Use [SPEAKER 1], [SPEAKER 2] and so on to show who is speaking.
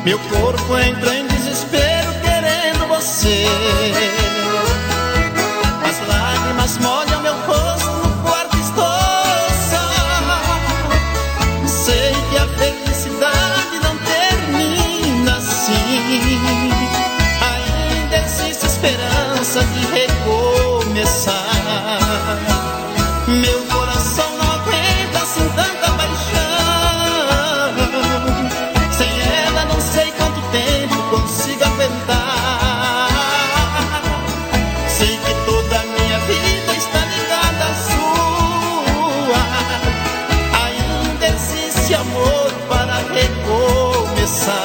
[SPEAKER 1] Meu corpo entra em desespero querendo você. As lágrimas molham meu rosto, no quarto estou só. Sei que a felicidade não termina assim. Ainda existe esperança de recomeçar. Meu coração não aguenta assim tanta paixão. Sem ela não sei quanto tempo consigo aguentar. Sei que toda a minha vida está ligada à sua. Ainda existe amor para recomeçar.